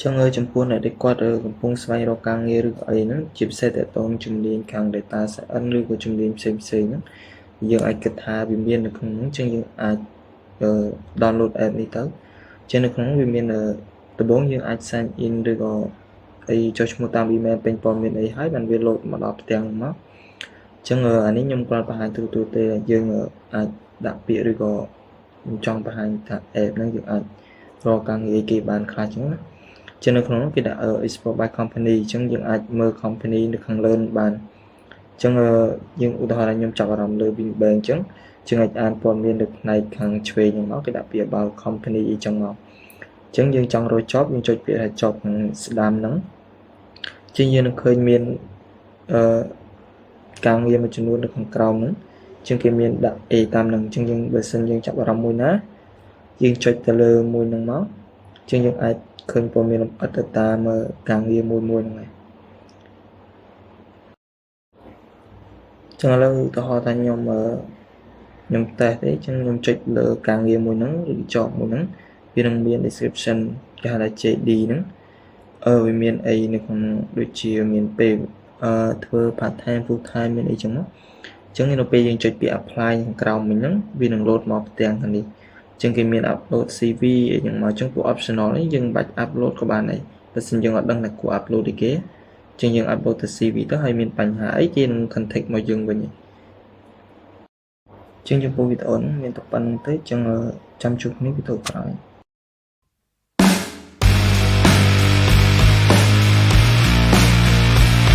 Chẳng ơiចំពោះអ្នកដែលគាត់កំពុងស្វែងរកការងារឬក៏អីហ្នឹងជាពិសេសតកតងជំនាញខាង data science ឬក៏ជំនាញផ្សេងៗហ្នឹងយើងអាចគិតថាវាមាននៅក្នុងហ្នឹងចឹងយើងអាចdownload app នេះទៅចឹងនៅក្នុងវាមានដំបូងយើងអាច sign in ឬក៏អីចុះឈ្មោះតាម email ពេញព័ត៌មានអីហើយបានវា load មកដល់ផ្ទាំងមកចឹងអានេះខ្ញុំគាត់បង្ហាញទូទៅយើងអាចដាក់ពាក្យឬក៏ខ្ញុំចង់បង្ហាញថា app ហ្នឹងយើងអាចរកការងារគេបានខ្លះចឹងណាចឹងនៅក្នុងនោះគេដាក់ export by company ចឹងយើងអាចមើល company នៅខាងលើបានចឹងយើងឧទាហរណ៍ថាខ្ញុំចាប់អារម្មណ៍លើ Wing Bank ចឹងយើងអាចអានព័ត៌មាននៅផ្នែកខាងឆ្វេងហ្នឹងមកគេដាក់ពាក្យ about company អីចឹងមកចឹងយើងចង់រក job យើងចុចពាក្យថា job ខាងស្ដាំហ្នឹងចឹងយើងនឹងឃើញមានការងារមួយចំនួននៅខាងក្រោមហ្នឹងចឹងគេមានដាក់ A តាមហ្នឹងចឹងយើងបើសិនយើងចាប់អារម្មណ៍មួយណាយើងចុចទៅលើមួយហ្នឹងមកចឹងយើងអាចឃើញព័ត៌មានលម្អិតទៅតាមការងារមួយហ្នឹងឯងចឹងឥឡូវឧទាហរណ៍ថាខ្ញុំតេស្តទេចឹងខ្ញុំចុចលើការងារមួយហ្នឹងឬ job មួយហ្នឹងវានឹងមាន description គេហៅថា JD ហ្នឹងវាមានអីនៅក្នុងដូចជាមានពេលធ្វើ part time full time មានអីចឹងមកចឹងនៅពេលយើងចុចពាក្យ apply ខាងក្រោមមិញហ្នឹងវានឹង load មកផ្ទាំងខាងនេះចឹងគេមាន upload CV អីចឹងមកចឹងពួក optional នេះយើងមិនបាច់ upload ក៏បានដែរបើសិនយើងអត់ដឹងថាគួរ upload អីគេចឹងយើង upload ទៅ CV ទៅហើយមានបញ្ហាអីគេនឹង contact មកយើងវិញចឹងចំពោះវីដេអូនេះមានតែប៉ុណ្្នឹងទេចឹងចាំជួបគ្នាវីដេអូក្រោយ